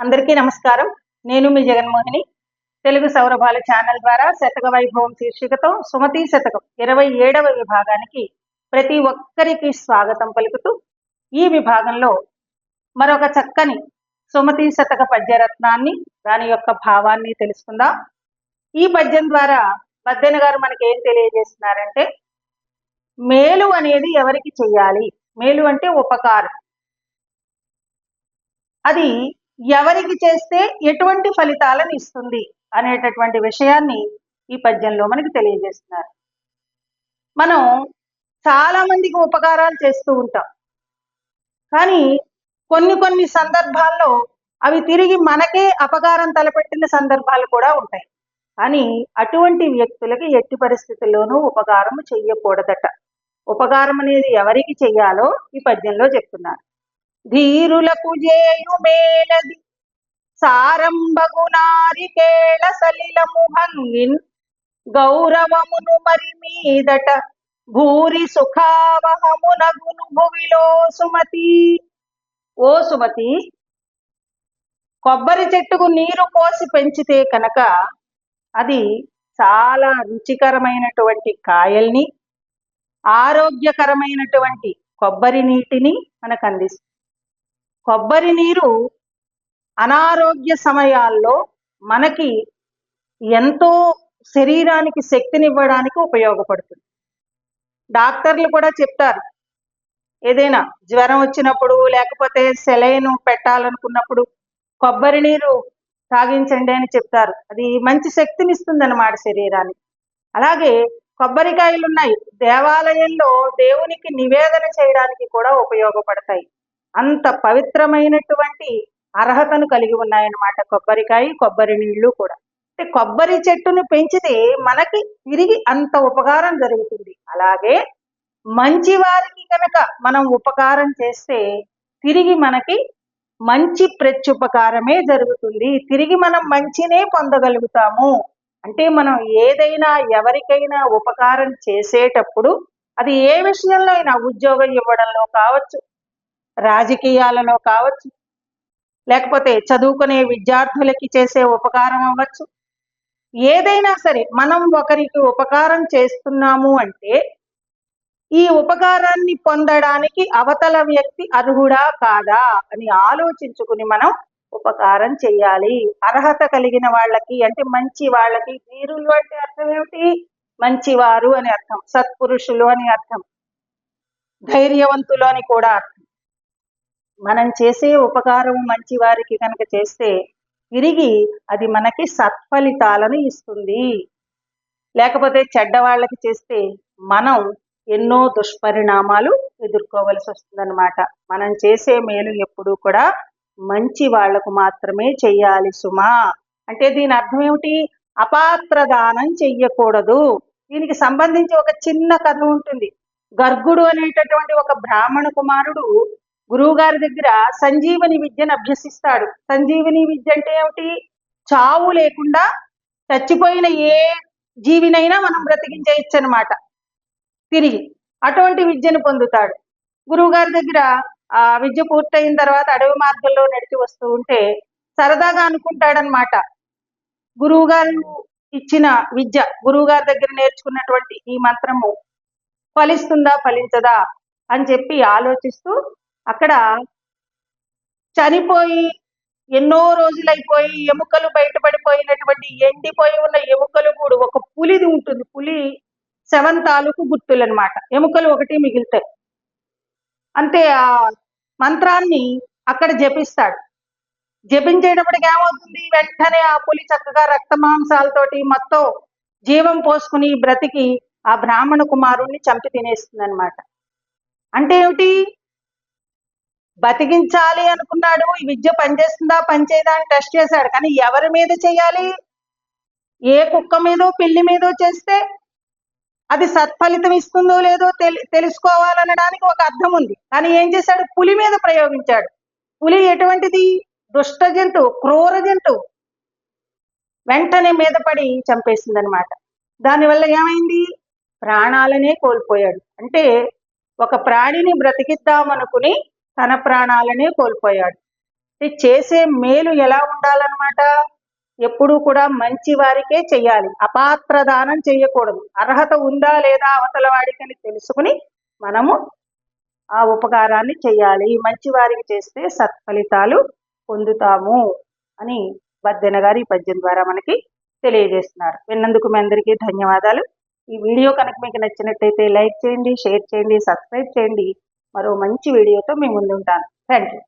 అందరికీ నమస్కారం. నేను మీ జగన్మోహిని. తెలుగు సౌరభాల ఛానల్ ద్వారా శతక వైభవం శీర్షికతో సుమతి శతకం 27వ విభాగానికి ప్రతి ఒక్కరికి స్వాగతం పలుకుతూ ఈ విభాగంలో మరొక చక్కని సుమతి శతక పద్యరత్నాన్ని దాని యొక్క భావాన్ని తెలుసుకుందాం. ఈ పద్యం ద్వారా బద్దెన గారు మనకి ఏం తెలియజేస్తున్నారంటే, మేలు అనేది ఎవరికి చెయ్యాలి, మేలు అంటే ఉపకారం, అది ఎవరికి చేస్తే ఎటువంటి ఫలితాలను ఇస్తుంది అనేటటువంటి విషయాన్ని ఈ పద్యంలో మనకి తెలియజేస్తున్నారు. మనం చాలా మందికి ఉపకారాలు చేస్తూ ఉంటాం, కానీ కొన్ని సందర్భాల్లో అవి తిరిగి మనకే అపకారం తలపెట్టిన సందర్భాలు కూడా ఉంటాయి. కానీ అటువంటి వ్యక్తులకి ఎట్టి పరిస్థితుల్లోనూ ఉపకారం చెయ్యకూడదట. ఉపకారం అనేది ఎవరికి చెయ్యాలో ఈ పద్యంలో చెప్తున్నారు. ధీరులకు జేయు మేలది సారంబగు నారికేళ సలిలము హంగిన్ గౌరవమును మరి మీదట భూరి సుఖావహమునగును భువిలో సుమతి. ఓ సుమతి, కొబ్బరి చెట్టుకు నీరు పోసి పెంచితే కనుక అది చాలా రుచికరమైనటువంటి కాయల్ని, ఆరోగ్యకరమైనటువంటి కొబ్బరి నీటిని మనకు అందిస్తుంది. కొబ్బరి నీరు అనారోగ్య సమయాల్లో మనకి ఎంతో శరీరానికి శక్తినివ్వడానికి ఉపయోగపడుతుంది. డాక్టర్లు కూడా చెప్తారు, ఏదైనా జ్వరం వచ్చినప్పుడు లేకపోతే సెలైన్ పెట్టాలనుకున్నప్పుడు కొబ్బరి నీరు తాగించండి అని చెప్తారు. అది మంచి శక్తినిస్తుంది అన్నమాట శరీరానికి. అలాగే కొబ్బరికాయలు ఉన్నాయి, దేవాలయంలో దేవునికి నివేదన చేయడానికి కూడా ఉపయోగపడతాయి. అంత పవిత్రమైనటువంటి అర్హతను కలిగి ఉన్నాయన్నమాట కొబ్బరికాయ, కొబ్బరి నీళ్లు కూడా. అంటే కొబ్బరి చెట్టును పెంచితే మనకి తిరిగి అంత ఉపకారం జరుగుతుంది. అలాగే మంచి వారికి కనుక మనం ఉపకారం చేస్తే తిరిగి మనకి మంచి ప్రత్యుపకారమే జరుగుతుంది. తిరిగి మనం మంచినే పొందగలుగుతాము. అంటే మనం ఏదైనా ఎవరికైనా ఉపకారం చేసేటప్పుడు అది ఏ విషయంలో అయినా, ఉద్యోగం ఇవ్వడంలో కావచ్చు, రాజకీయాలలో కావచ్చు, లేకపోతే చదువుకునే విద్యార్థులకి చేసే ఉపకారం అవ్వచ్చు, ఏదైనా సరే మనం ఒకరికి ఉపకారం చేస్తున్నాము అంటే ఈ ఉపకారాన్ని పొందడానికి అవతల వ్యక్తి అర్హుడా కాదా అని ఆలోచించుకుని మనం ఉపకారం చెయ్యాలి. అర్హత కలిగిన వాళ్ళకి, అంటే మంచి వాళ్ళకి. వీరులు అంటే అర్థం ఏమిటి? మంచివారు అని అర్థం, సత్పురుషులు అని అర్థం, ధైర్యవంతులు అని కూడా అర్థం. మనం చేసే ఉపకారం మంచి వారికి కనుక చేస్తే తిరిగి అది మనకి సత్ఫలితాలను ఇస్తుంది. లేకపోతే చెడ్డవాళ్ళకి చేస్తే మనం ఎన్నో దుష్పరిణామాలు ఎదుర్కోవలసి వస్తుందన్నమాట. మనం చేసే మేలు ఎప్పుడూ కూడా మంచి వాళ్లకు మాత్రమే చెయ్యాలి సుమా. అంటే దీని అర్థం ఏమిటి? అపాత్ర దానం చెయ్యకూడదు. దీనికి సంబంధించి ఒక చిన్న కథ ఉంటుంది. గర్గుడు అనేటటువంటి ఒక బ్రాహ్మణ కుమారుడు గురువు గారి దగ్గర సంజీవని విద్యను అభ్యసిస్తాడు. సంజీవని విద్య అంటే ఏమిటి? చావు లేకుండా చచ్చిపోయిన ఏ జీవినైనా మనం బ్రతికించేయచ్చు అనమాట తిరిగి. అటువంటి విద్యను పొందుతాడు. గురువు గారి దగ్గర ఆ విద్య పూర్తయిన తర్వాత అడవి మార్గంలో నడిచి వస్తూ ఉంటే సరదాగా అనుకుంటాడనమాట, గురువు గారు ఇచ్చిన విద్య, గురువు గారి దగ్గర నేర్చుకున్నటువంటి ఈ మంత్రము ఫలిస్తుందా ఫలించదా అని చెప్పి ఆలోచిస్తూ అక్కడ చనిపోయి ఎన్నో రోజులైపోయి ఎముకలు బయటపడిపోయినటువంటి ఎండిపోయి ఉన్న ఎముకలు కూడా, ఒక పులిది ఉంటుంది, పులి శవం తాలూకు గుర్తులు అనమాట, ఎముకలు ఒకటి మిగులుతాయి. అంతే ఆ మంత్రాన్ని అక్కడ జపిస్తాడు. జపించేటప్పటికి ఏమవుతుంది? వెంటనే ఆ పులి చక్కగా రక్తమాంసాలతోటి మొత్తం జీవం పోసుకుని బ్రతికి ఆ బ్రాహ్మణ కుమారుణ్ణి చంపి తినేస్తుంది అనమాట. అంటే ఏమిటి? బతికించాలి అనుకున్నాడు, ఈ విద్య పనిచేస్తుందా పనిచేయదా అని టెస్ట్ చేశాడు. కానీ ఎవరి మీద చేయాలి? ఏ కుక్క మీదో పిల్లి మీదో చేస్తే అది సత్ఫలితం ఇస్తుందో లేదో తెలుసుకోవాలనడానికి ఒక అర్థం ఉంది. కానీ ఏం చేశాడు? పులి మీద ప్రయోగించాడు. పులి ఎటువంటిది? దుష్ట జంతువు, క్రూర జంతువు. వెంటనే మీద పడి చంపేసింది అనమాట. దానివల్ల ఏమైంది? ప్రాణాలనే కోల్పోయాడు. అంటే ఒక ప్రాణిని బ్రతికిద్దామనుకుని తన ప్రాణాలనే కోల్పోయాడు. చేసే మేలు ఎలా ఉండాలన్నమాట? ఎప్పుడూ కూడా మంచి వారికే చెయ్యాలి, అపాత్ర దానం చేయకూడదు. అర్హత ఉందా లేదా అవతల వాడికి అని తెలుసుకుని మనము ఆ ఉపకారాన్ని చెయ్యాలి. మంచి వారికి చేస్తే సత్ఫలితాలు పొందుతాము అని బద్దెన గారు ఈ పద్యం ద్వారా మనకి తెలియజేస్తున్నారు. విన్నందుకు మీ అందరికీ ధన్యవాదాలు. ఈ వీడియో కనుక మీకు నచ్చినట్టయితే లైక్ చేయండి, షేర్ చేయండి, సబ్స్క్రైబ్ చేయండి. మరో మంచి వీడియోతో మీ ముందుంటాను. Thank you.